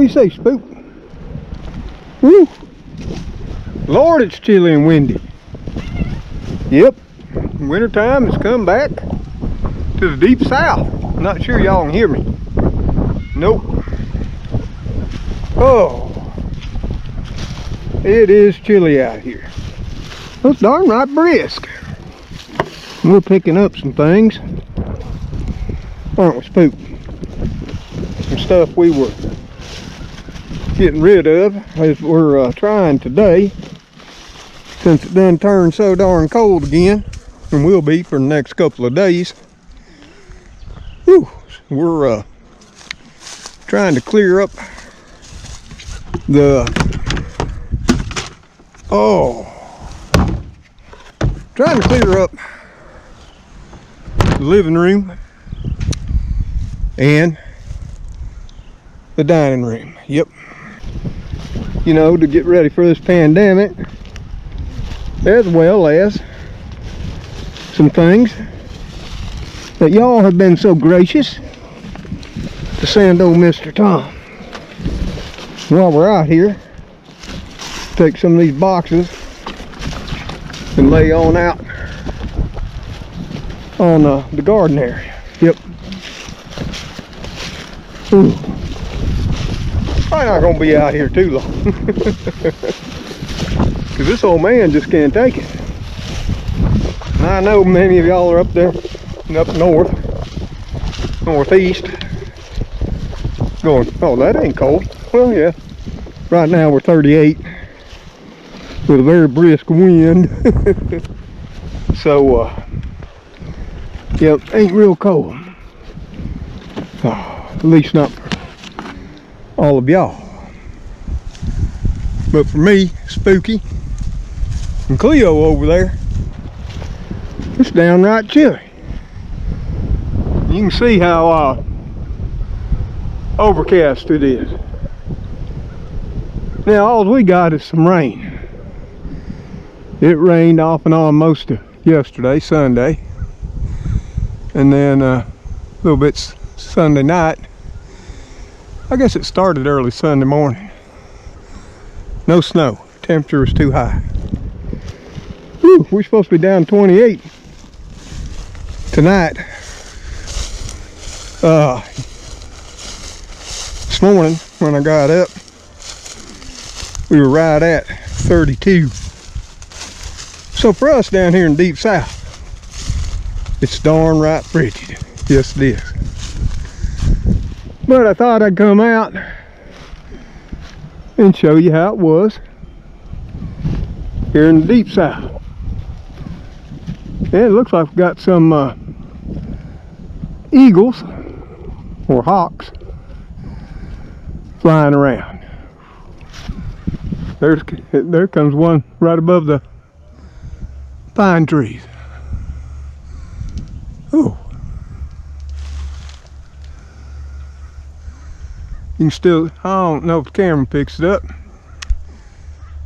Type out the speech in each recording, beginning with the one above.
What do you say, Spook? Woo! Lord, it's chilly and windy. Yep, wintertime has come back to the deep south. Not sure y'all can hear me. Nope. Oh, it is chilly out here. It's darn right brisk. We're picking up some things, aren't we, Spook? Some stuff we were getting rid of as we're trying today, since it done turned so darn cold again, and will be for the next couple of days. Whew. We're trying to clear up the trying to clear up the living room and the dining room. Yep. You know, to get ready for this pandemic, as well as some things that y'all have been so gracious to send old Mr. Tom. While we're out here, take some of these boxes and lay on out on the garden area. Yep. Ooh. Probably not gonna be out here too long, because this old man just can't take it. And I know many of y'all are up there, up northeast, going, oh, that ain't cold. Well, yeah, right now we're 38 with a very brisk wind. So yep, ain't real cold. Oh, at least not for all of y'all, but for me, Spooky, and Cleo over there, it's downright chilly. You can see how overcast it is. Now all we got is some rain. It rained off and on most of yesterday, Sunday, and then a little bit Sunday night. I guess it started early Sunday morning. No snow. Temperature was too high. Whew, we're supposed to be down 28 tonight. This morning when I got up, we were right at 32. So for us down here in deep south, it's darn right frigid. Yes, it is. But I thought I'd come out and show you how it was here in the deep south. And it looks like we've got some eagles or hawks flying around. There comes one right above the pine trees. Oh. You can still, I don't know if the camera picks it up.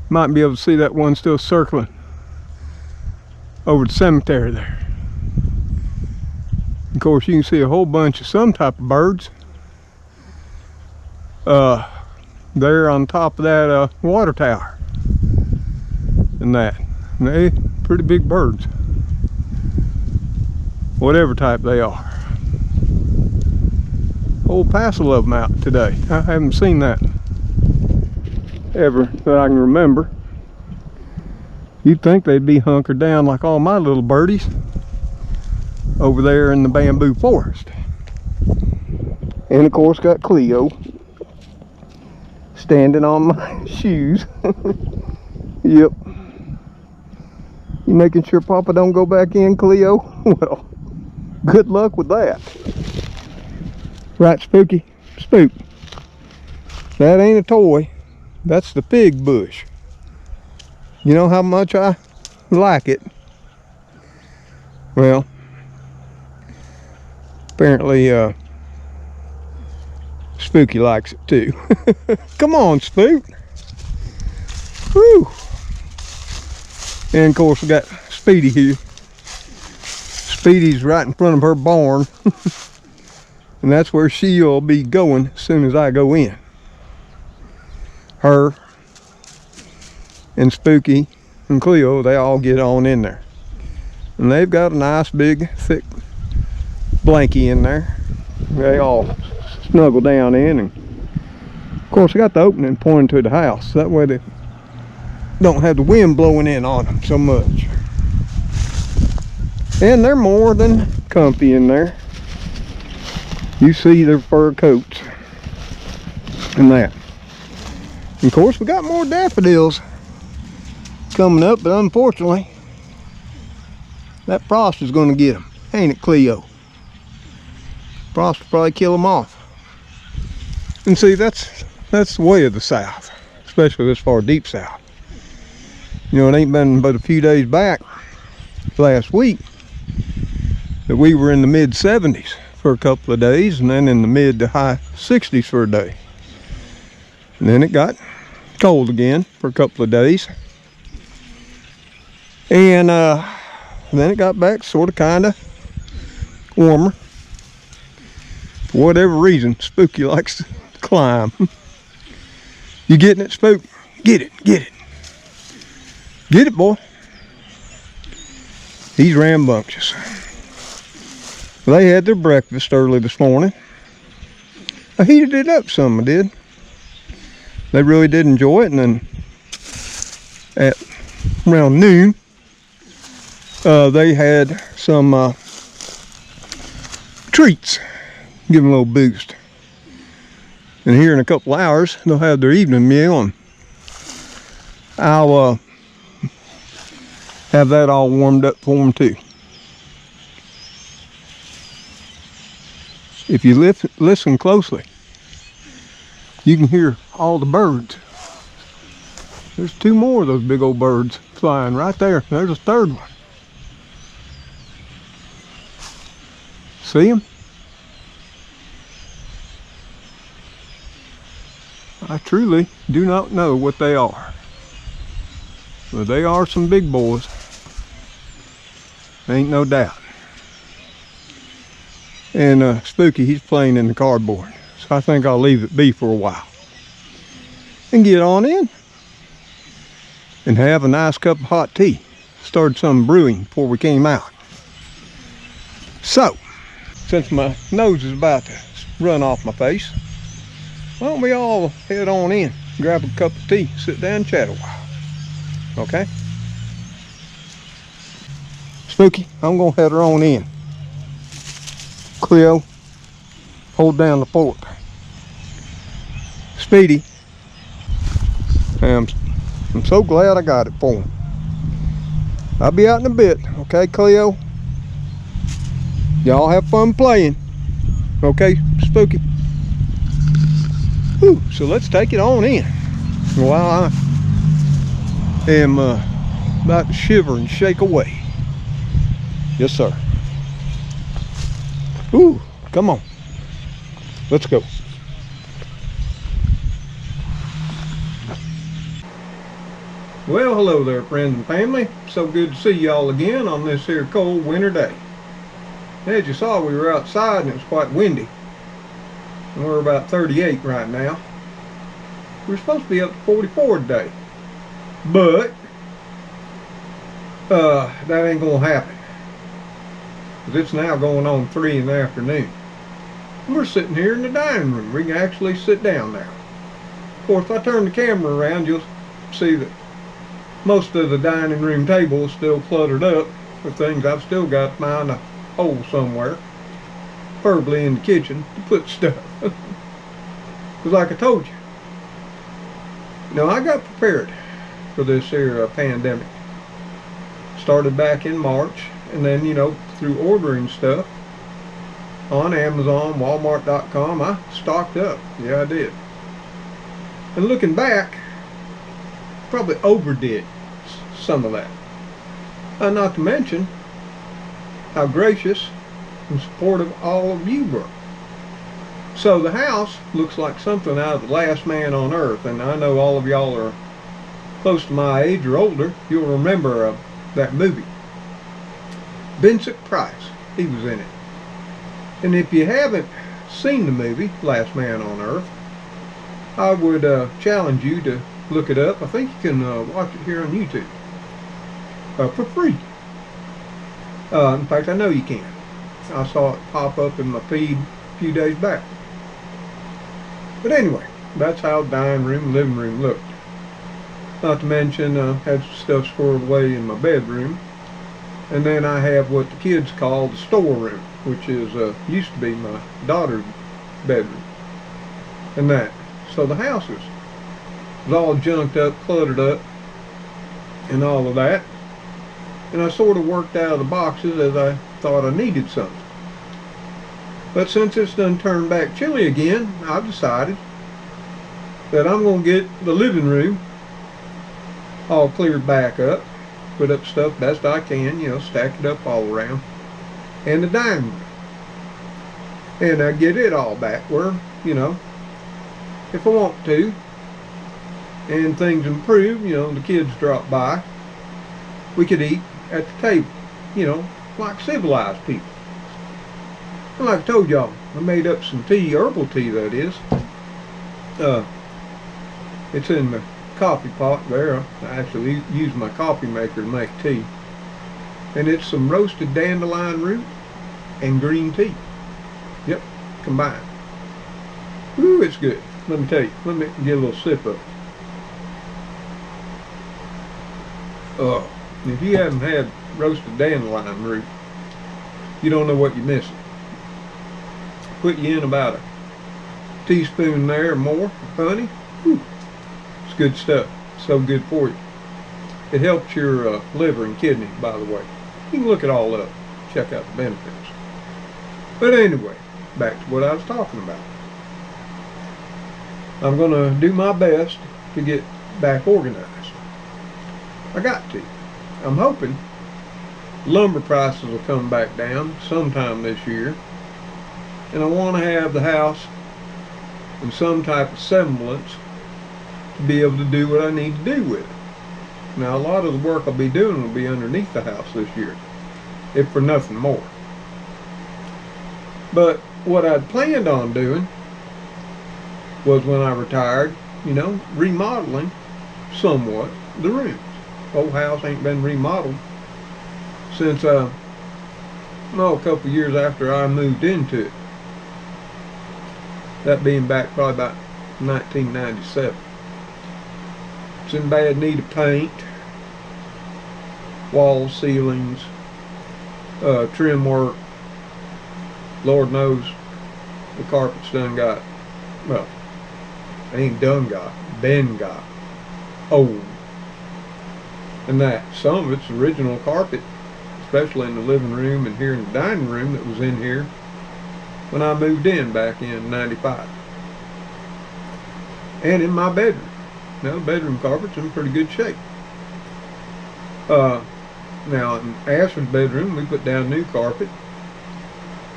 Might be able to see that one still circling over the cemetery there. Of course, you can see a whole bunch of some type of birds there on top of that water tower and that. And they pretty big birds, whatever type they are. Whole passel of them out today. I haven't seen that ever that I can remember. You'd think they'd be hunkered down like all my little birdies over there in the bamboo forest. And of course got Cleo standing on my shoes. Yep. You making sure Papa don't go back in, Cleo? Well, good luck with that. Right, Spooky? Spook. That ain't a toy. That's the fig bush. You know how much I like it. Well, apparently Spooky likes it too. Come on, Spook. Woo! And of course we got Speedy here. Speedy's right in front of her barn. And that's where she'll be going as soon as I go in. her and Spooky and Cleo, they all get on in there. And they've got a nice big thick blankie in there. They all snuggle down in, and of course I got the opening pointing to the house. That way they don't have the wind blowing in on them so much. And they're more than comfy in there. You see their fur coats and that. And of course we got more daffodils coming up, but unfortunately that frost is going to get them, ain't it, Cleo? Frost will probably kill them off. And see, that's the way of the South, especially this far deep south. You know, it ain't been but a few days back, last week, that we were in the mid 70s for a couple of days, and then in the mid to high 60s for a day. And then it got cold again for a couple of days. And then it got back sort of kind of warmer. For whatever reason, Spooky likes to climb. You getting it, Spook? Get it, get it. Get it, boy. He's rambunctious. They had their breakfast early this morning. I heated it up some, I did. They really did enjoy it, and then at around noon, they had some treats, give them a little boost. And here in a couple hours, they'll have their evening meal, and I'll have that all warmed up for them too. If you listen closely, you can hear all the birds. There's two more of those big old birds flying right there. There's a third one. See them? I truly do not know what they are, but they are some big boys. Ain't no doubt. And Spooky, he's playing in the cardboard, so I think I'll leave it be for a while and get on in and have a nice cup of hot tea. Started some brewing before we came out. So, since my nose is about to run off my face, why don't we all head on in, grab a cup of tea, sit down and chat a while. Okay? Spooky, I'm gonna head her on in. Cleo, hold down the fort. Speedy, I'm so glad I got it for him. I'll be out in a bit, okay, Cleo? Y'all have fun playing. Okay, Spooky? Whew, so let's take it on in. While I am about to shiver and shake away. Yes, sir. Ooh, come on. Let's go. Well, hello there, friends and family. So good to see y'all again on this here cold winter day. As you saw, we were outside and it was quite windy. And we're about 38 right now. We're supposed to be up to 44 today. But that ain't gonna happen. It's now going on 3 in the afternoon. We're sitting here in the dining room. We can actually sit down now. Of course, if I turn the camera around, you'll see that most of the dining room table is still cluttered up with things I've still got to find a hole somewhere, preferably in the kitchen, to put stuff. Because like I told you, I got prepared for this here pandemic. Started back in March, and then, through ordering stuff on Amazon, Walmart.com, I stocked up. Yeah, I did. And looking back, probably overdid some of that. Not to mention how gracious and supportive all of you were. So the house looks like something out of The Last Man on Earth, and I know all of y'all are close to my age or older. You'll remember that movie. Vincent Price, he was in it. And if you haven't seen the movie Last Man on Earth, I would challenge you to look it up. I think you can watch it here on YouTube for free. In fact, I know you can. I saw it pop up in my feed a few days back. But anyway, that's how the dining room, living room looked. Not to mention, had some stuff squirreled away in my bedroom. And then I have what the kids call the storeroom, which is used to be my daughter's bedroom. And that. So the house was all junked up, cluttered up, and all of that. And I sort of worked out of the boxes as I thought I needed something. But since it's done turned back chilly again, I've decided that I'm going to get the living room all cleared back up, put up stuff best I can, you know, stack it up all around, and the dining room. And I get it all back where, you know, if I want to, and things improve, you know, the kids drop by, we could eat at the table, you know, like civilized people. And like I told y'all, I made up some tea, herbal tea that is. It's in the coffee pot there. I actually use my coffee maker to make tea. And it's some roasted dandelion root and green tea. Yep, combined. Ooh, it's good. Let me tell you. Let me get a little sip of it. If you haven't had roasted dandelion root, you don't know what you're missing. Put you in about a teaspoon there or more of honey. Whew. It's good stuff. So good for you. It helps your liver and kidney, by the way. You can look it all up. Check out the benefits. But anyway, back to what I was talking about. I'm going to do my best to get back organized. I got to. I'm hoping lumber prices will come back down sometime this year. And I want to have the house in some type of semblance to be able to do what I need to do with it. Now, a lot of the work I'll be doing will be underneath the house this year, if for nothing more. But what I'd planned on doing was, when I retired, you know, remodeling somewhat the rooms. Old house ain't been remodeled since a couple years after I moved into it. That being back probably about 1997. It's in bad need of paint, walls, ceilings, trim work. Lord knows the carpet's done got, well, ain't done got, been got old. And that some of it's original carpet, especially in the living room and here in the dining room that was in here when I moved in back in '95. And in my bedroom. Now, the bedroom carpet's in pretty good shape. Now, in Ash's bedroom, we put down new carpet.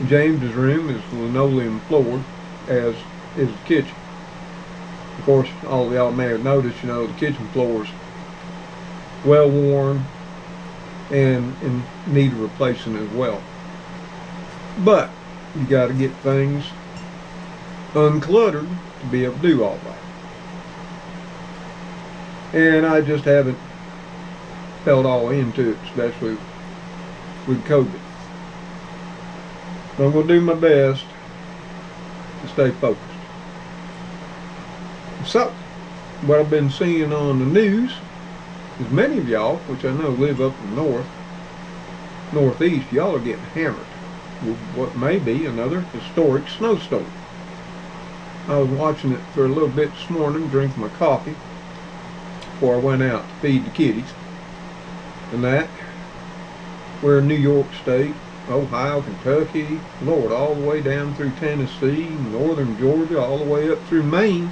James's room is linoleum floored, as is the kitchen. Of course, all of y'all may have noticed, you know, the kitchen floor's well worn and in need of replacing as well. But you got to get things uncluttered to be able to do all that. And I just haven't held all into it, especially with COVID. But I'm going to do my best to stay focused. So, what I've been seeing on the news is many of y'all, which I know live up in the northeast, y'all are getting hammered with what may be another historic snowstorm. I was watching it for a little bit this morning, drinking my coffee before I went out to feed the kitties. And that, we're in New York State, Ohio, Kentucky, Lord, all the way down through Tennessee, northern Georgia, all the way up through Maine,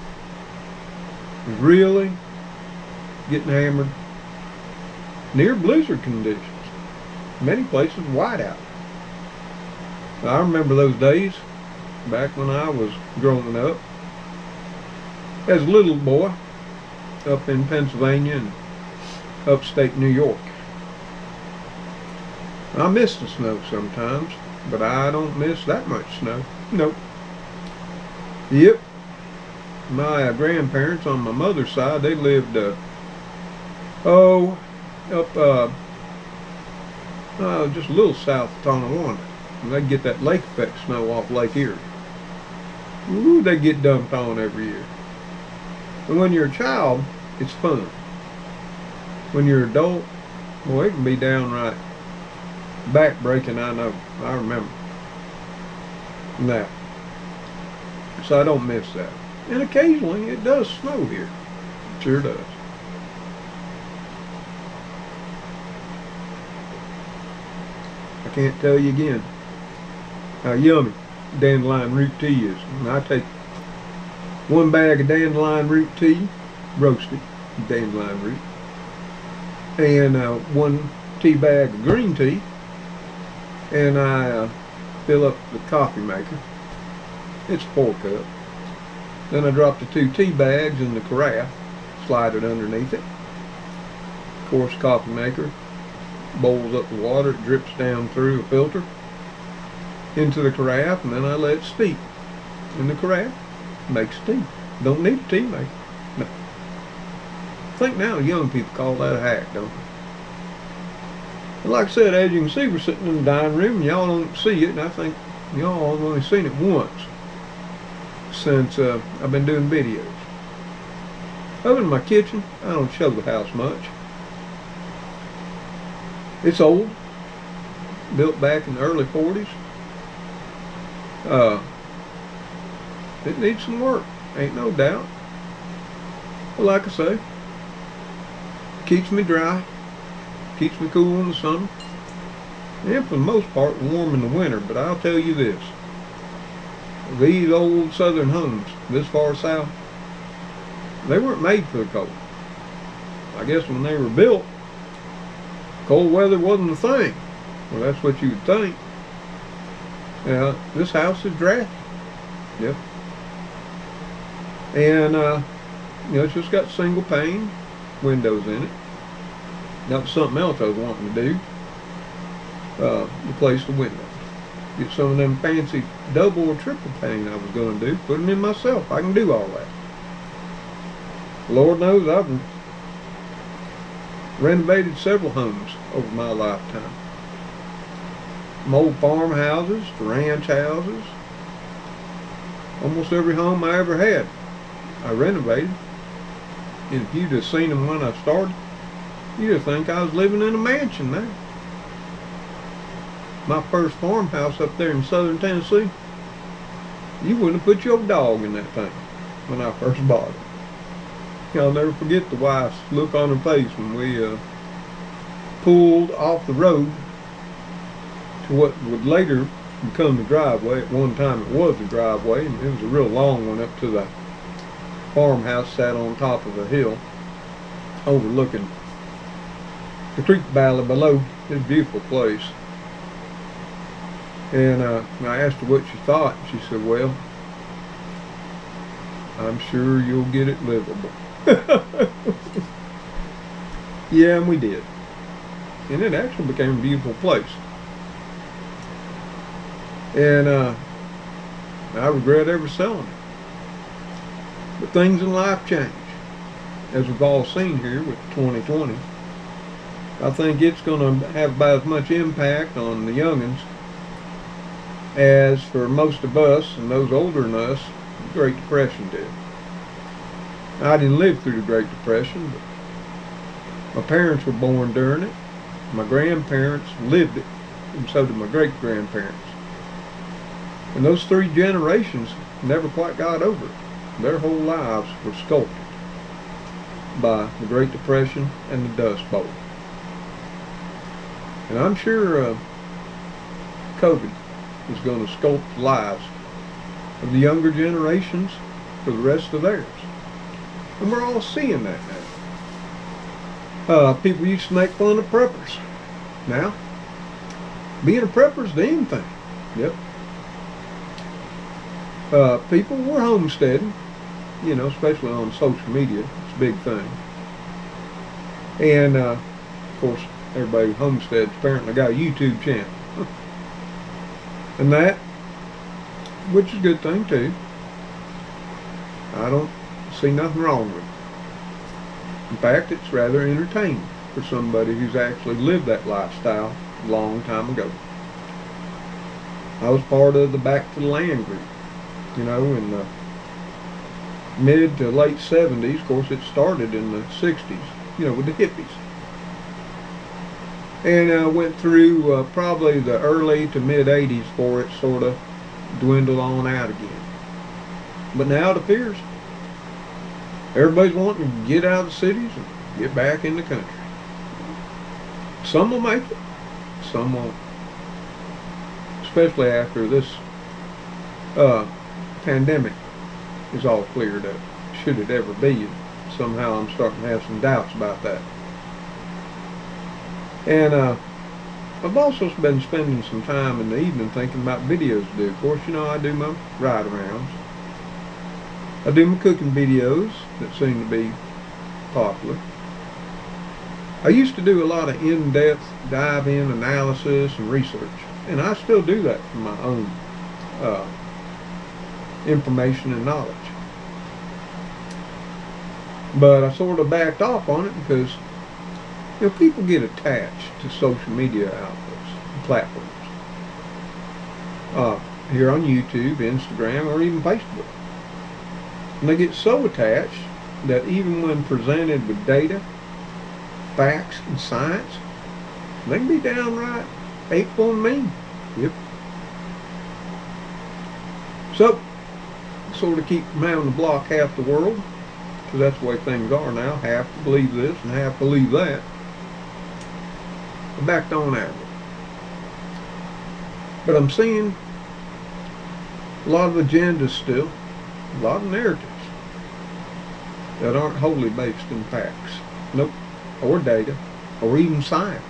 is really getting hammered. Near blizzard conditions. Many places whiteout. I remember those days back when I was growing up as a little boy up in Pennsylvania and upstate New York. I miss the snow sometimes, but I don't miss that much snow. Nope. Yep. My grandparents on my mother's side, they lived, oh, up, just a little south of Tonawanda. And they'd get that lake effect snow off Lake Erie. Ooh, they get dumped on every year. And when you're a child, it's fun. When you're an adult, boy, it can be downright back-breaking, I know. I remember that. So I don't miss that. And occasionally it does snow here. It sure does. I can't tell you again how yummy dandelion root tea is. And I take 1 bag of dandelion root tea, roasted dandelion root, and 1 tea bag of green tea, and I fill up the coffee maker. It's a 4 cup. Then I drop the 2 tea bags in the carafe, slide it underneath it. Of course, coffee maker boils up the water, it drips down through a filter into the carafe, and then I let it steep in the carafe. Makes tea. Don't need a tea maker. No. I think now young people call that a hack, don't they? And like I said, as you can see, we're sitting in the dining room, and y'all don't see it, and I think y'all have only seen it once since I've been doing videos. Other than my kitchen, I don't show the house much. It's old, built back in the early 40s. It needs some work, ain't no doubt. But like I say, keeps me dry, keeps me cool in the summer, and for the most part warm in the winter. But I'll tell you this, these old southern homes this far south, they weren't made for the cold. I guess when they were built, cold weather wasn't a thing. Well, that's what you would think. Yeah, this house is drafty. Yep. And it's just got single pane windows in it. That was something else I was wanting to do. Replace the windows. Get some of them fancy double or triple pane I was going to do. Put them in myself. I can do all that. Lord knows I've renovated several homes over my lifetime. From old farmhouses to ranch houses. Almost every home I ever had, I renovated. And if you'd have seen them when I started, you'd have think I was living in a mansion now. My first farmhouse up there in southern Tennessee, you wouldn't have put your dog in that thing when I first bought it. I'll never forget the wife's look on her face when we pulled off the road to what would later become the driveway. At one time it was the driveway, and it was a real long one up to the farmhouse, sat on top of a hill overlooking the creek valley below. It's a beautiful place. And I asked her what she thought. She said, well, I'm sure you'll get it livable. Yeah, and we did. And it actually became a beautiful place. And I regret ever selling it. But things in life change. As we've all seen here with 2020. I think it's going to have about as much impact on the youngins as for most of us and those older than us, the Great Depression did. I didn't live through the Great Depression, but my parents were born during it. My grandparents lived it, and so did my great-grandparents. And those 3 generations never quite got over it. Their whole lives were sculpted by the Great Depression and the Dust Bowl. And I'm sure COVID is going to sculpt the lives of the younger generations for the rest of theirs. And we're all seeing that now. People used to make fun of preppers. Now, being a prepper is the end thing. Yep. People were homesteading, especially on social media. It's a big thing. And, of course, everybody who homesteads apparently got a YouTube channel. And that, which is a good thing too. I don't see nothing wrong with it. In fact, it's rather entertaining for somebody who's actually lived that lifestyle a long time ago. I was part of the Back to the Land group, in the mid to late 70s. Of course, it started in the 60s, with the hippies. And went through probably the early to mid 80s before it sort of dwindled on out again. But now it appears everybody's wanting to get out of the cities and get back in the country. Some will make it, some won't. Especially after this pandemic is all cleared up, should it ever be. And somehow I'm starting to have some doubts about that. And I've also been spending some time in the evening thinking about videos to do. Of course, I do my ride-arounds. I do my cooking videos that seem to be popular. I used to do a lot of in-depth dive-in analysis and research, and I still do that for my own information and knowledge. But I sort of backed off on it because people get attached to social media outlets and platforms. Here on YouTube, Instagram, or even Facebook. And they get so attached that even when presented with data, facts, and science, they can be downright hateful and mean. Yep. So, sort of keep from having to block half the world, because that's the way things are now. Half believe this and half believe that. I backed on out of it. But I'm seeing a lot of agendas still, a lot of narratives that aren't wholly based in facts. Nope. Or data, or even science.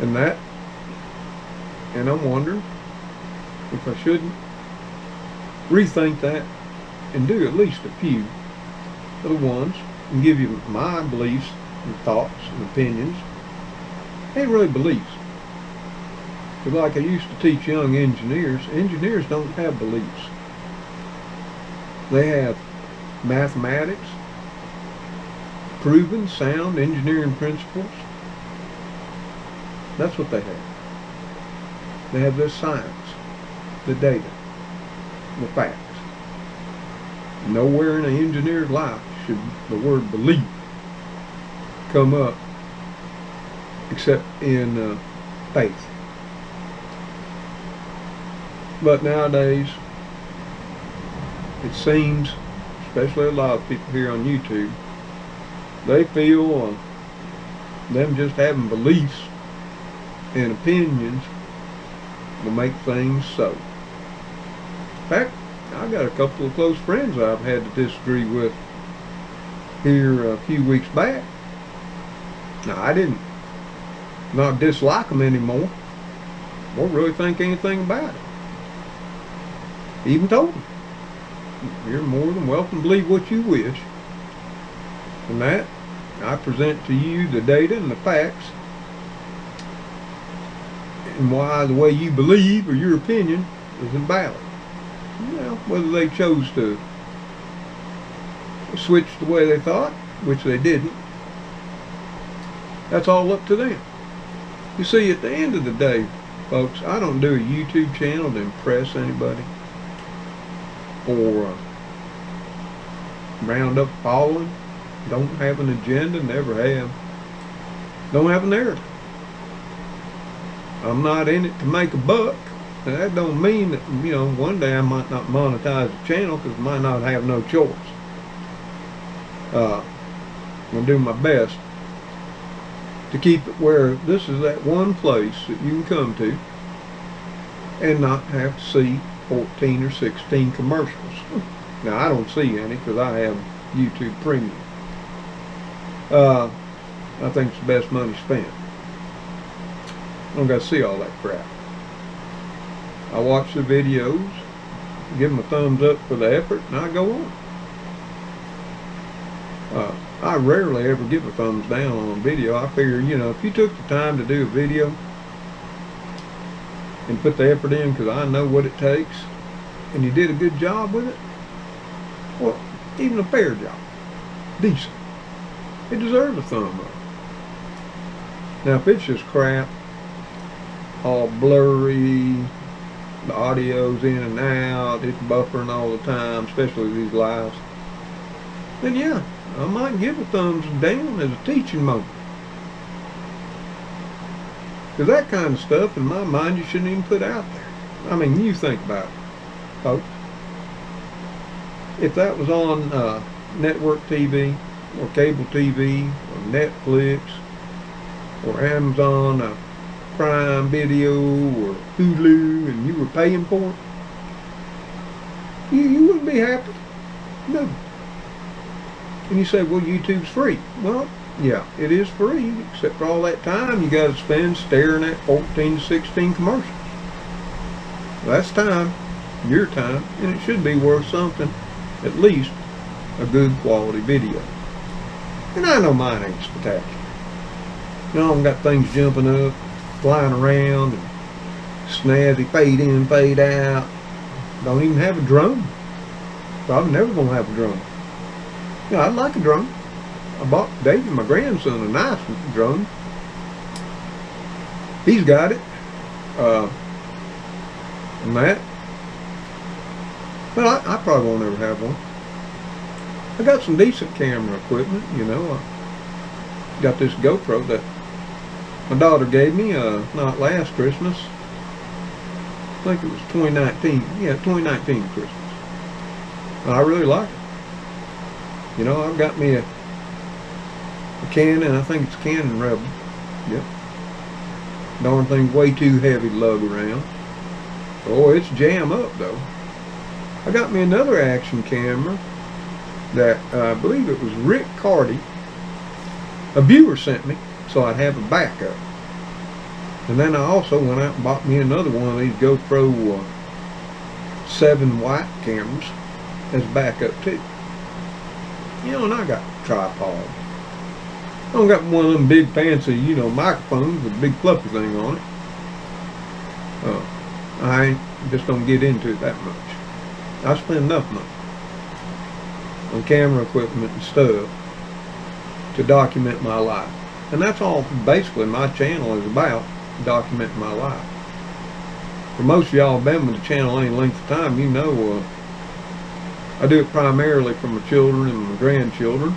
And I'm wondering if I shouldn't rethink that and do at least a few of the ones and give you my beliefs and thoughts and opinions. Ain't really beliefs. Because like I used to teach young engineers don't have beliefs. They have mathematics, proven sound engineering principles. That's what they have. They have their science, the data, the facts. Nowhere in an engineer's life should the word belief come up except in faith. But nowadays, it seems, especially a lot of people here on YouTube, they feel them just having beliefs and opinions will make things so. In fact, I got a couple of close friends I've had to disagree with here a few weeks back. Now, I didn't not dislike them anymore or really think anything about it. Even told them, you're more than welcome to believe what you wish. And that, I present to you the data and the facts and why the way you believe or your opinion is invalid. Whether they chose to switch the way they thought, which they didn't, that's all up to them. You see, at the end of the day, folks, I don't do a YouTube channel to impress anybody or round up following. Don't have an agenda, never have. Don't have a narrative. I'm not in it to make a buck. And that don't mean that, one day I might not monetize the channel because I might not have no choice. I'm going to do my best to keep it where this is that one place that you can come to and not have to see 14 or 16 commercials. Now, I don't see any because I have YouTube Premium. I think it's the best money spent. I don't got to see all that crap. I watch the videos, give them a thumbs up for the effort, and I go on. I rarely ever give a thumbs down on a video. I figure, if you took the time to do a video and put the effort in because I know what it takes, and you did a good job with it, Well, even a fair job, decent, it deserves a thumb up. Now if it's just crap, all blurry, the audio's in and out, it's buffering all the time, especially these lives, then yeah, I might give a thumbs down as a teaching moment. Because that kind of stuff, in my mind, you shouldn't even put out there. I mean, you think about it, folks. If that was on network TV, or cable TV, or Netflix, or Amazon Prime Video, or Hulu, and you were paying for it, you wouldn't be happy. No. And you say, well, YouTube's free. Well, yeah, it is free, except for all that time you got to spend staring at 14 to 16 commercials. That's time, your time, and it should be worth something, at least a good quality video. And I know mine ain't spectacular. You know, I've got things jumping up, flying around, and snazzy fade in, fade out. Don't even have a drone. Probably never gonna have a drone. Yeah, I'd like a drone. I bought David, my grandson, a nice drone. He's got it. And that. But I probably won't ever have one. I got some decent camera equipment, you know. I got this GoPro that my daughter gave me, not last Christmas. I think it was 2019. Yeah, 2019 Christmas. And I really like it. You know, I've got me a Canon, I think it's a Canon Rebel. Yep. Darn thing's way too heavy to lug around. Oh, it's jam up though. I got me another action camera that I believe it was Rick Carty. A viewer sent me, so I'd have a backup. And then I also went out and bought me another one of these GoPro 7 white cameras as backup too. You know, and I got a tripod. I don't got one of them big fancy, you know, microphones with a big fluffy thing on it. I just don't get into it that much. I spend enough money on camera equipment and stuff to document my life. And that's all basically my channel is about, documenting my life. For most of y'all been with the channel any length of time, you know I do it primarily for my children and my grandchildren.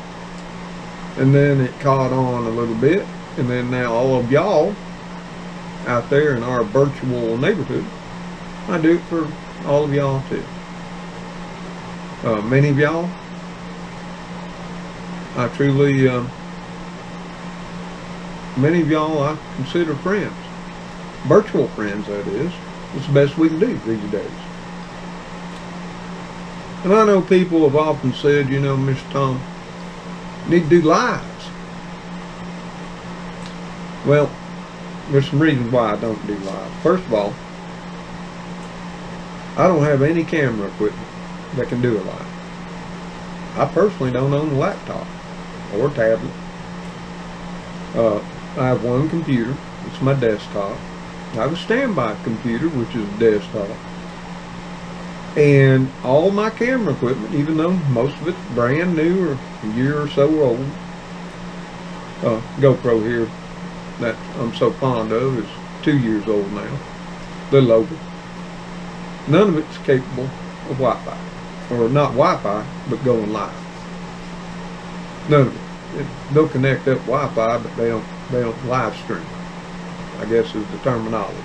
And then it caught on a little bit. And then now all of y'all out there in our virtual neighborhood, I do it for all of y'all too. Many of y'all, I truly, many of y'all I consider friends. Virtual friends, that is. It's the best we can do these days. And I know people have often said, you know, Mr. Tom, you need to do lives. Well, there's some reasons why I don't do lives. First of all, I don't have any camera equipment that can do a live. I personally don't own a laptop or tablet. I have one computer. It's my desktop. I have a standby computer, which is a desktop. And all my camera equipment, even though most of it's brand new or a year or so old, GoPro here that I'm so fond of is 2 years old now, a little over. None of it's capable of Wi-Fi, or not Wi-Fi, but going live. None of it. They'll connect up Wi-Fi, but they don't live stream, I guess is the terminology.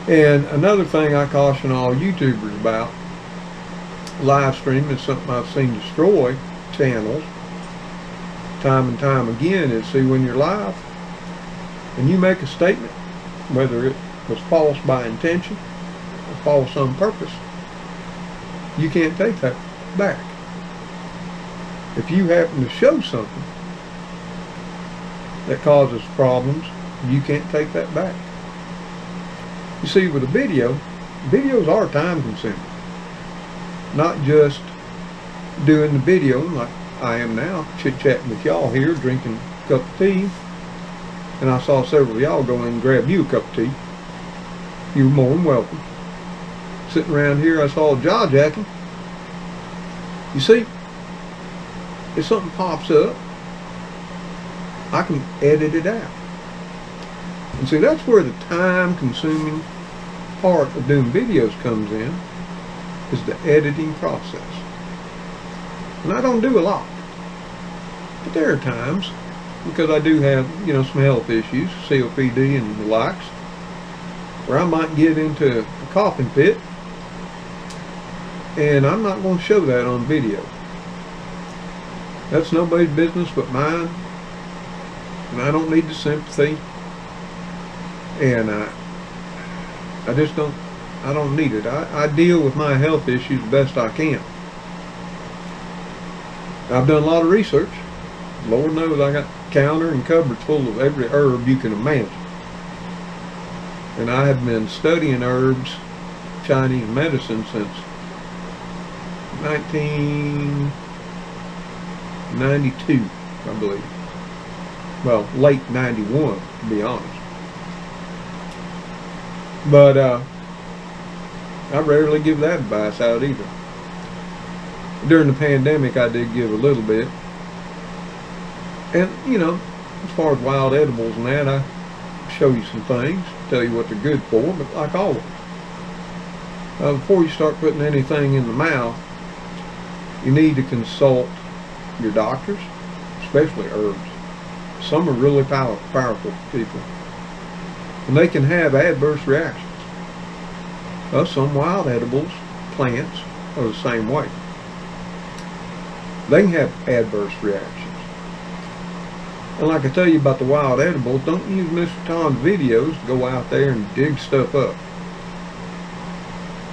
And another thing I caution all YouTubers about, live stream is something I've seen destroy channels time and time again, is see when you're live and you make a statement, whether it was false by intention or false on purpose, you can't take that back. If you happen to show something that causes problems, you can't take that back. You see, with a video, videos are time consuming. Not just doing the video like I am now, chit-chatting with y'all here, drinking a cup of tea. And I saw several of y'all go in and grab you a cup of tea. You're more than welcome. Sitting around here, I saw jaw-jacking. You see, if something pops up, I can edit it out. And see, that's where the time-consuming part of doing videos comes in, is the editing process. And I don't do a lot. But there are times, because I do have, some health issues, COPD and the likes, where I might get into a coughing fit, and I'm not going to show that on video. That's nobody's business but mine, and I don't need the sympathy, and I just don't need it. I deal with my health issues the best I can. I've done a lot of research. Lord knows I got counter and cupboards full of every herb you can imagine. And I have been studying herbs, Chinese medicine, since 1992, I believe. Well, late 91, to be honest. But I rarely give that advice out either. During the pandemic, I did give a little bit. And, as far as wild edibles and that, I show you some things, tell you what they're good for, but like always, before you start putting anything in the mouth, you need to consult your doctors, especially herbs. Some are really powerful people, and they can have adverse reactions. Some wild edibles, plants, are the same way. They can have adverse reactions. And like I tell you about the wild edibles, don't use Mr. Tom's videos to go out there and dig stuff up.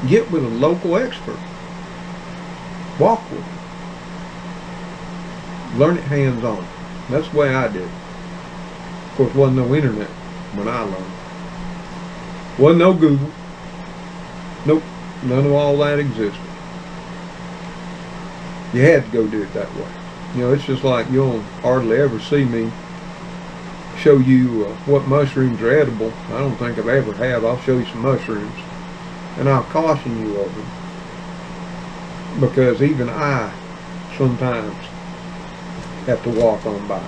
Get with a local expert. Walk with them. Learn it hands-on. That's the way I did. Of course, wasn't no internet when I learned. Wasn't no Google. Nope. None of all that existed. You had to go do it that way. It's just like you'll hardly ever see me show you what mushrooms are edible. I don't think I've ever have. I'll show you some mushrooms, and I'll caution you of them, because even I sometimes have to walk on by,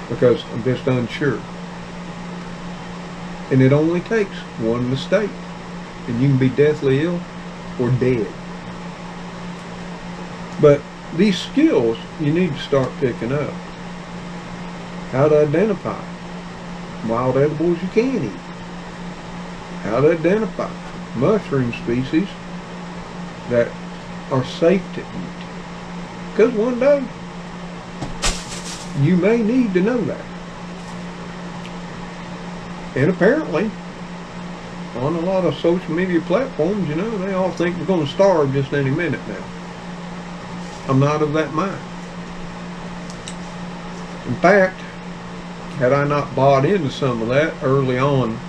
because I'm just unsure. And it only takes one mistake, and you can be deathly ill or dead. But these skills you need to start picking up. How to identify wild edibles you can eat. How to identify mushroom species that are safe to eat. Because one day you may need to know that. And apparently, on a lot of social media platforms, they all think we're going to starve just any minute now. I'm not of that mind. In fact, had I not bought into some of that early on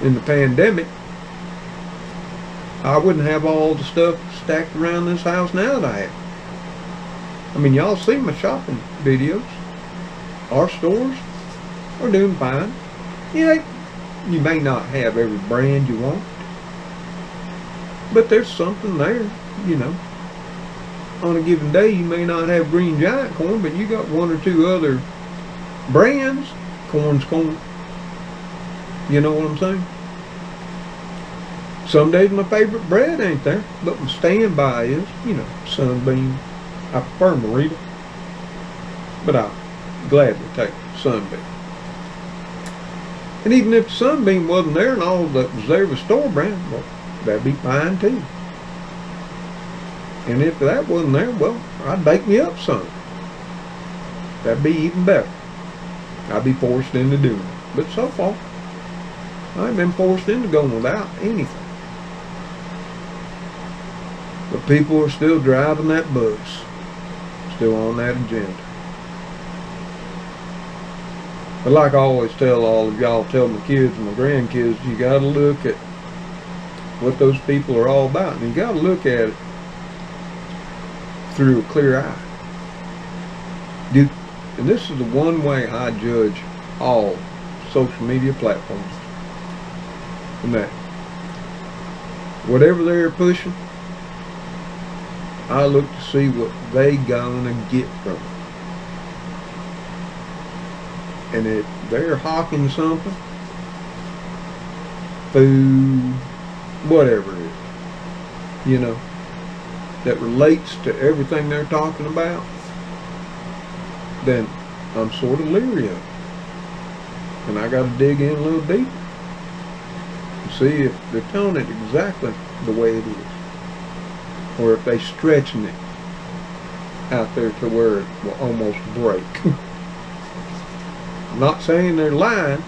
in the pandemic, I wouldn't have all the stuff stacked around this house now that I have. I mean, y'all see my shopping videos. Our stores are doing fine. You may not have every brand you want, but there's something there, On a given day, you may not have green giant corn, but you got one or two other brands. Corn's corn. You know what I'm saying? Some days my favorite bread ain't there, but my standby is, Sunbeam. I prefer Merita, but I'll gladly take Sunbeam. And even if Sunbeam wasn't there and all that was there was store brand, well, that'd be fine too. And if that wasn't there, well, I'd bake me up some. That'd be even better. I'd be forced into doing it. But so far, I've been forced into going without anything. But people are still driving that bus. Still on that agenda. But like I always tell all of y'all, tell my kids and my grandkids, you gotta look at what those people are all about. And you gotta look at it through a clear eye. And this is the one way I judge all social media platforms. And that whatever they're pushing, I look to see what they gonna get from it. And if they're hawking something, food, whatever it is, you know, that relates to everything they're talking about, then I'm sort of leery of it. And I got to dig in a little deeper and see if they're telling it exactly the way it is, or if they're stretching it out there to where it will almost break. I'm not saying they're lying,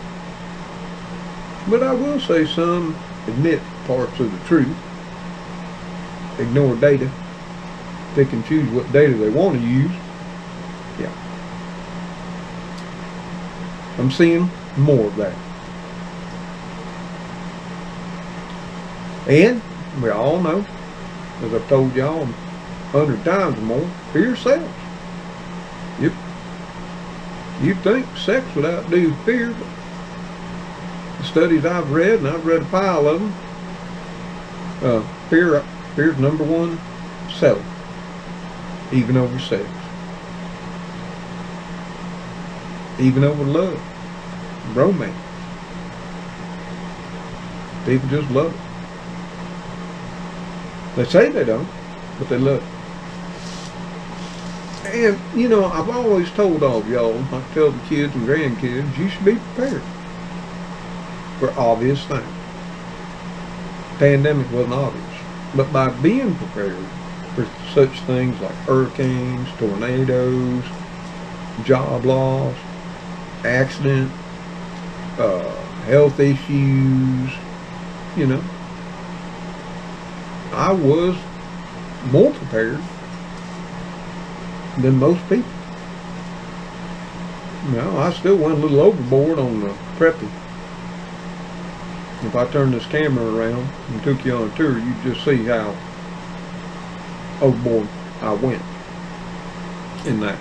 but I will say some admit parts of the truth, ignore data, pick and choose what data they want to use. Yeah. I'm seeing more of that. And we all know, as I've told y'all 100 times or more, fear sells. Yep. You'd think sex would outdo fear, but the studies I've read, and I've read a pile of them, fear's number one seller, even over sex, even over love, romance. People just love it. They say they don't, but they love it. And, you know, I've always told all of y'all, I tell the kids and grandkids, you should be prepared for obvious things. Pandemic wasn't obvious. But by being prepared for such things like hurricanes, tornadoes, job loss, accident, health issues, you know, I was more prepared than most people. Now, I still went a little overboard on the prepping. If I turned this camera around and took you on a tour, you'd just see how overboard I went in that.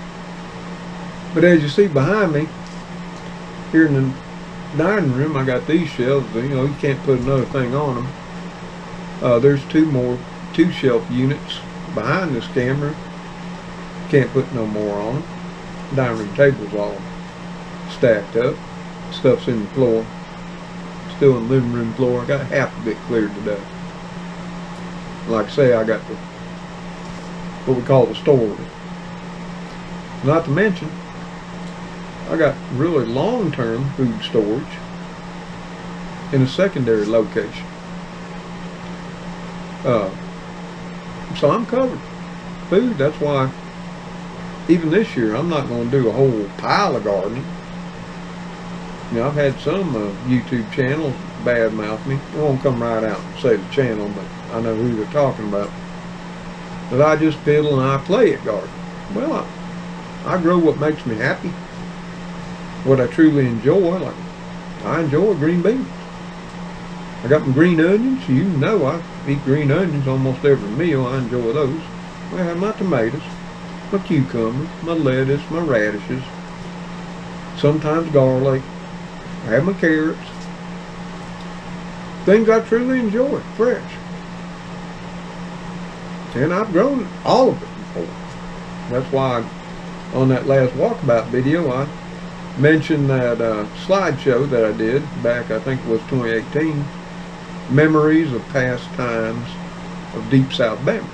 But as you see behind me, here in the dining room, I got these shelves. You know, you can't put another thing on them. There's two shelf units behind this camera. Can't put no more on them. Dining room table's all stacked up. Stuff's in the floor. Still in the living room floor. I got half of it cleared today. Like I say, I got what we call the storeroom. Not to mention, I got really long-term food storage in a secondary location. So I'm covered. Food, that's why even this year I'm not going to do a whole pile of gardening. You know, I've had some YouTube channels badmouth me. I won't come right out and say the channel, but I know who they're talking about. But I just fiddle and I play at gardening. Well, I grow what makes me happy, what I truly enjoy. Like, I enjoy green beans. I got my green onions. You know I eat green onions almost every meal. I enjoy those. I have my tomatoes, my cucumbers, my lettuce, my radishes, sometimes garlic. I have my carrots. Things I truly enjoy, fresh. And I've grown all of it before. That's why on that last walkabout video I mentioned that slideshow that I did back, I think it was 2018, Memories of Past Times of Deep South Bama.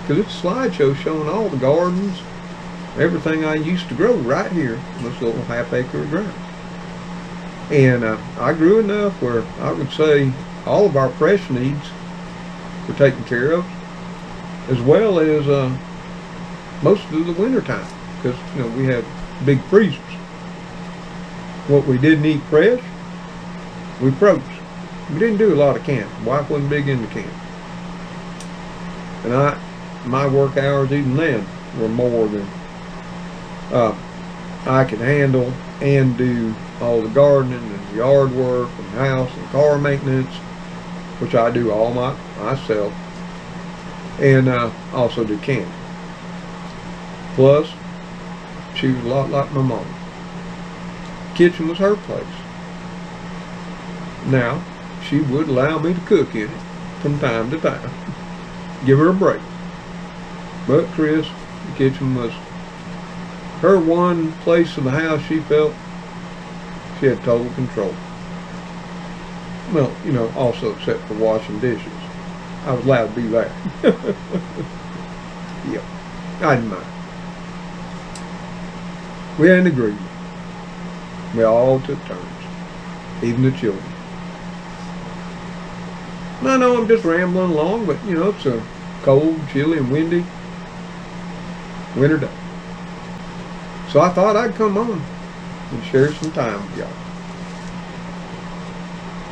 Because it's a slideshow showing all the gardens, everything I used to grow right here in this little half-acre of ground. And I grew enough where I would say all of our fresh needs were taken care of, as well as most of the winter time, because you know we had big freezers. What we didn't eat fresh, we froze. We didn't do a lot of camping. Wife wasn't big into camping, and my work hours even then were more than I could handle and do all the gardening and yard work and house and car maintenance, which I do all myself, and also do camping. Plus, she was a lot like my mom. Kitchen was her place. Now, she would allow me to cook in it from time to time. Give her a break. But Chris, the kitchen was her one place of the house she felt she had total control. Well, you know, also except for washing dishes. I was allowed to do that. Yep, I didn't mind. We had an agreement. We all took turns, even the children. And I know I'm just rambling along, but you know, it's a cold, chilly, and windy winter day. So I thought I'd come on and share some time with y'all.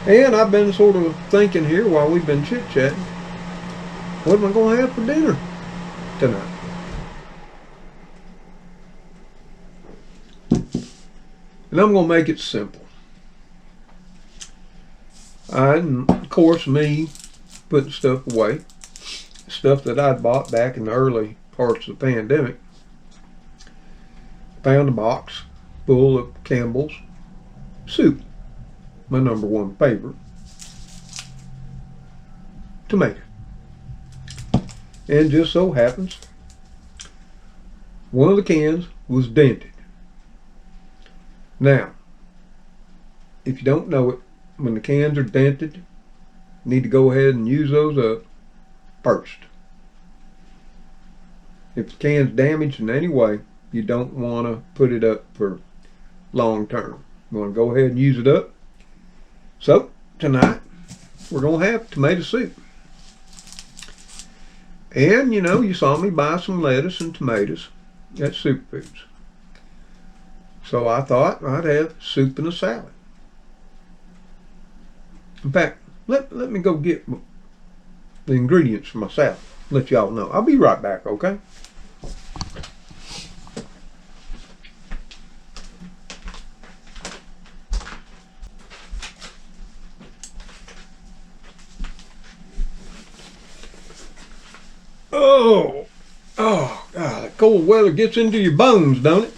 And I've been sort of thinking here while we've been chit-chatting, what am I going to have for dinner tonight? And I'm going to make it simple. And of course, me putting stuff away, stuff that I'd bought back in the early parts of the pandemic. Found a box full of Campbell's soup, my number one favorite. Tomato. And just so happens, one of the cans was dented. Now, if you don't know it, when the cans are dented, you need to go ahead and use those up first. If the can's damaged in any way, you don't want to put it up for long term. You want to go ahead and use it up. So, tonight, we're going to have tomato soup. And, you know, you saw me buy some lettuce and tomatoes at Soup Foods. So I thought I'd have soup and a salad. In fact, let me go get the ingredients for my salad. Let y'all know. I'll be right back, okay? Oh, God, that cold weather gets into your bones, don't it?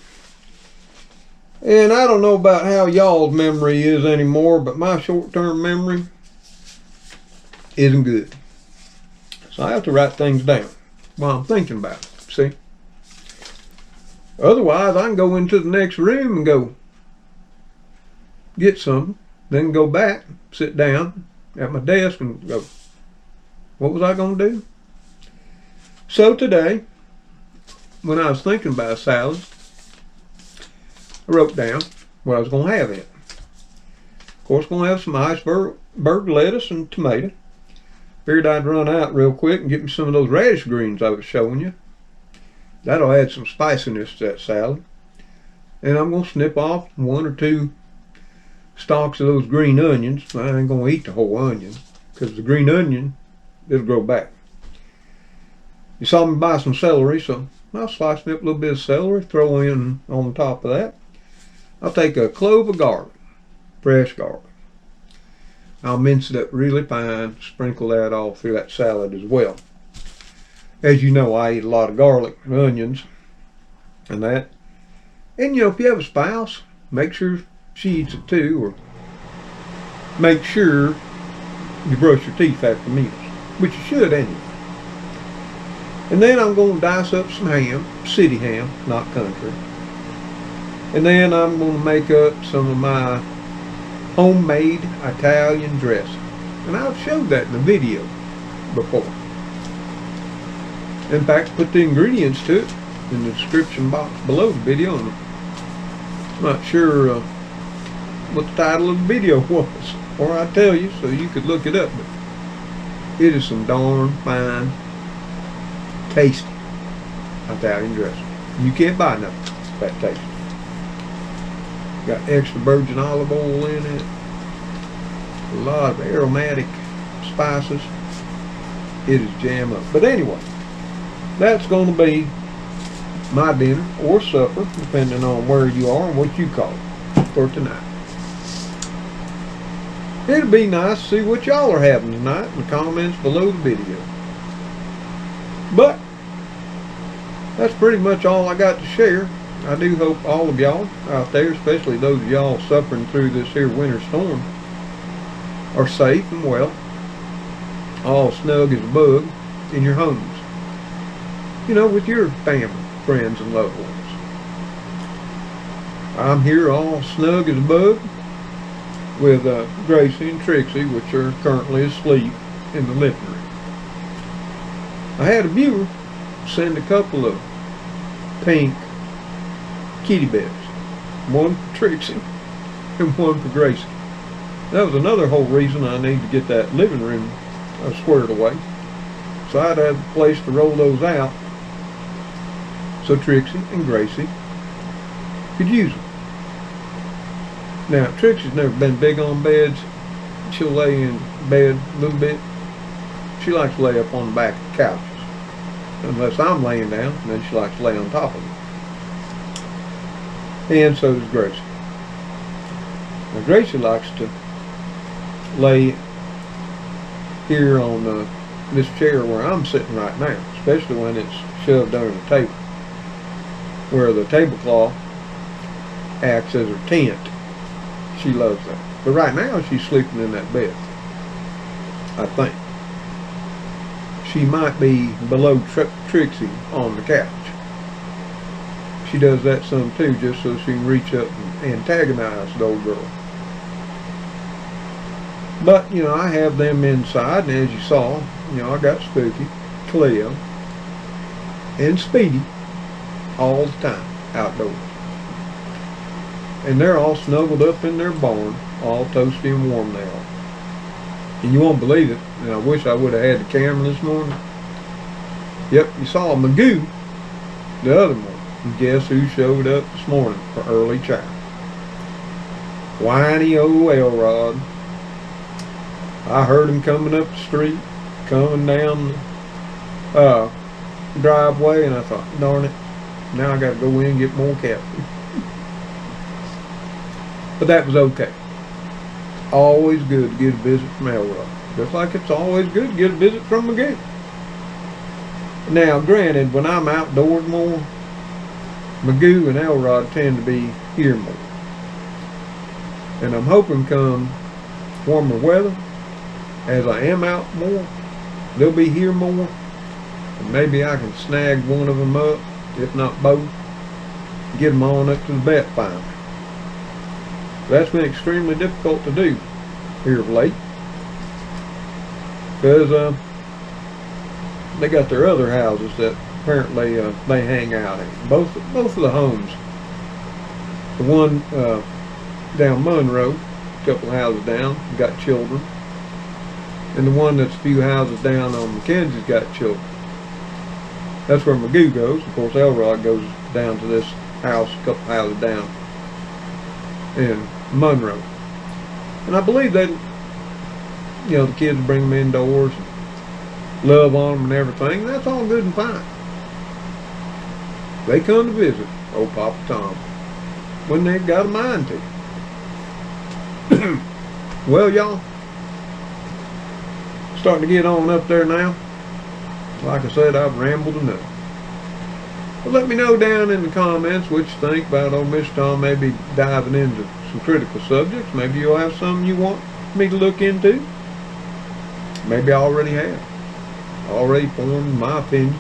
And I don't know about how y'all's memory is anymore, but my short-term memory isn't good. So I have to write things down while I'm thinking about it, see? Otherwise, I can go into the next room and go get something, then go back, sit down at my desk and go, what was I going to do? So today, when I was thinking about a salad, I wrote down what I was going to have in it. Of course, going to have some iceberg lettuce and tomato. Figured I'd run out real quick and get me some of those radish greens I was showing you. That'll add some spiciness to that salad. And I'm going to snip off 1 or 2 stalks of those green onions. I ain't going to eat the whole onion because the green onion, it'll grow back. You saw me buy some celery, so I'll slice me up a little bit of celery, throw in on top of that. I'll take a clove of garlic, fresh garlic. I'll mince it up really fine, sprinkle that all through that salad as well. As you know, I eat a lot of garlic and onions and that. And you know, if you have a spouse, make sure she eats it too, or make sure you brush your teeth after meals, which you should anyway. And then I'm going to dice up some ham, city ham, not country. And then I'm going to make up some of my homemade Italian dressing. And I've showed that in the video before. In fact, put the ingredients to it in the description box below the video. And I'm not sure what the title of the video was, or I'd tell you so you could look it up. But it is some darn fine, tasty Italian dressing. You can't buy nothing that tasty. Got extra virgin olive oil in it, a lot of aromatic spices. It is jam up. But anyway, that's going to be my dinner or supper, depending on where you are and what you call it, for tonight. It'll be nice to see what y'all are having tonight in the comments below the video. But that's pretty much all I got to share. I do hope all of y'all out there, especially those of y'all suffering through this here winter storm, are safe and well, all snug as a bug in your homes. with your family, friends, and loved ones. I'm here all snug as a bug with Gracie and Trixie, which are currently asleep in the living room. I had a viewer send a couple of pink kitty beds, one for Trixie and one for Gracie. That was another whole reason I need to get that living room squared away. So I'd have a place to roll those out so Trixie and Gracie could use them. Now, Trixie's never been big on beds. She'll lay in bed a little bit. She likes to lay up on the back of the couches. Unless I'm laying down, and then she likes to lay on top of it. And so does Gracie. Now, Gracie likes to lay here on this chair where I'm sitting right now, especially when it's shoved under the table, where the tablecloth acts as her tent. She loves that. But right now she's sleeping in that bed, I think. She might be below Trixie on the couch. She does that some too, just so she can reach up and antagonize the old girl. But, I have them inside, and as you saw, I got Spooky, Cleo, and Speedy all the time outdoors. And they're all snuggled up in their barn, all toasty and warm they are. And you won't believe it, and I wish I would have had the camera this morning. Yep, you saw Magoo, the other one. And guess who showed up this morning for early chow? Whiny old Elrod. I heard him coming up the street, coming down the driveway, and I thought, darn it, now I got to go in and get more cat food. But that was okay. Always good to get a visit from Elrod. Just like it's always good to get a visit from Magoo. Now, granted, when I'm outdoors more, Magoo and Elrod tend to be here more. And I'm hoping come warmer weather, as I am out more, they'll be here more. And maybe I can snag one of them up, if not both, get them on up to the vet finally. That's been extremely difficult to do here of late, because they got their other houses that apparently they hang out in. Both of the homes. The one down Monroe, a couple of houses down, got children, and the one that's a few houses down on Mackenzie's got children. That's where Magoo goes. Of course, Elrod goes down to this house, a couple houses down in Monroe. And I believe that, the kids bring them indoors, and love on them and everything. That's all good and fine. They come to visit old Papa Tom when they've got a mind to. Well, y'all, starting to get on up there now. Like I said, I've rambled enough. But let me know down in the comments what you think about old Mr. Tom maybe diving into some critical subjects. Maybe you'll have something you want me to look into. Maybe I already have. Already formed my opinion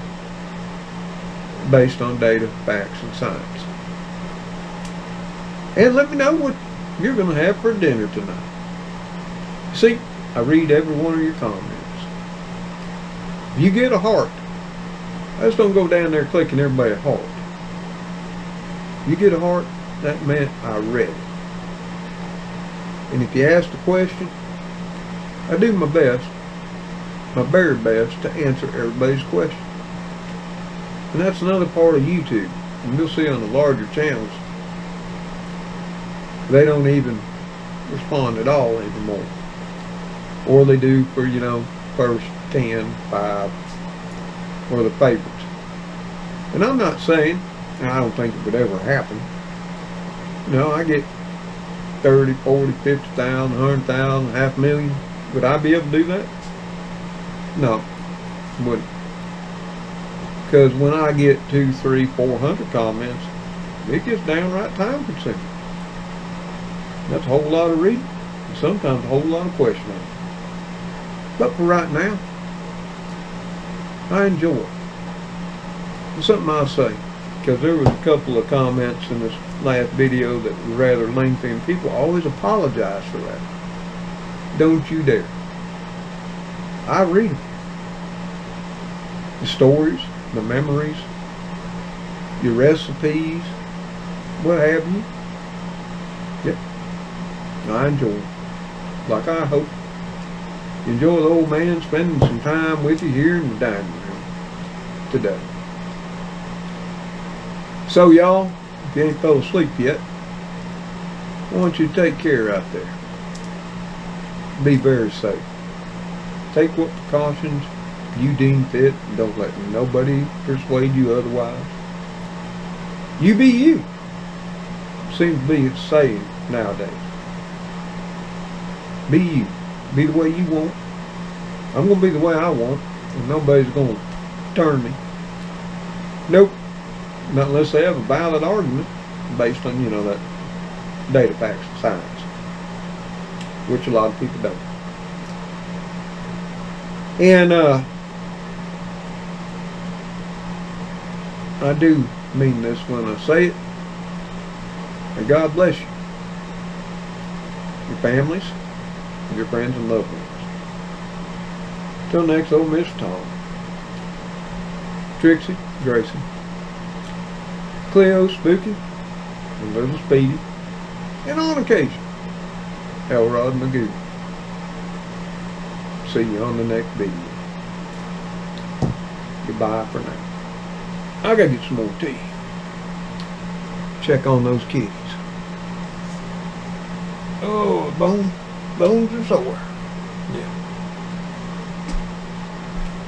based on data, facts, and science. And let me know what you're going to have for dinner tonight. See, I read every one of your comments. If you get a heart, I just don't go down there clicking everybody a heart. If you get a heart, that meant I read it. And if you ask a question, I do my best, my very best, to answer everybody's question. And that's another part of YouTube. And you'll see on the larger channels, they don't even respond at all anymore. Or they do for, first 10, 5, or the favorites. And I'm not saying, and I don't think it would ever happen, I get 30, 40, 50,000, 100,000, 500,000. Would I be able to do that? No, wouldn't. Because when I get 200, 300, 400 comments, it gets downright time consuming. That's a whole lot of reading, and sometimes a whole lot of questioning. But for right now, I enjoy it. something I'll say, because there was a couple of comments in this last video that were rather lengthy, and people always apologize for that. Don't you dare. I read them. The stories, the memories, your recipes, what have you. Yep. I enjoy them. Like I hope you enjoy the old man spending some time with you here in the dining room today. So y'all, if you ain't fell asleep yet, I want you to take care out there. Be very safe. Take what precautions you deem fit, and don't let nobody persuade you otherwise. You be you. Seems to be its saying nowadays. Be you. Be the way you want. I'm going to be the way I want, and nobody's going to turn me. Nope. Not unless they have a valid argument based on, that data, facts, and science, which a lot of people don't. And I do mean this when I say it. And God bless you, your families, your friends and loved ones. Till next, old Mr. Tom, Trixie, Gracie, Cleo, Spooky, and little Speedy, and on occasion, Elrod Magoo. See you on the next video. Goodbye for now. I gotta get some more tea. Check on those kitties. Oh, bones are sore. Yeah.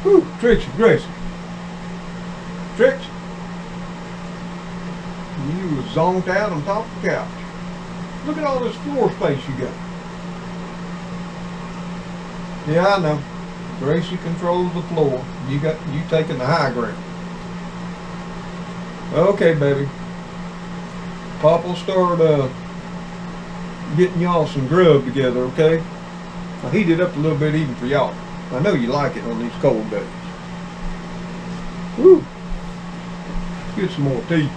Whew, Trixie, Gracie. Trixie. You was zonked out on top of the couch. Look at all this floor space you got. Yeah, I know. Gracie controls the floor. You taking the high ground. Okay, baby. Papa will start getting y'all some grub together, okay? I'll heat it up a little bit even for y'all. I know you like it on these cold days. Woo! Get some more tea.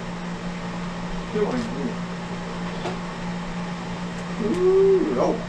Ooh, Lord.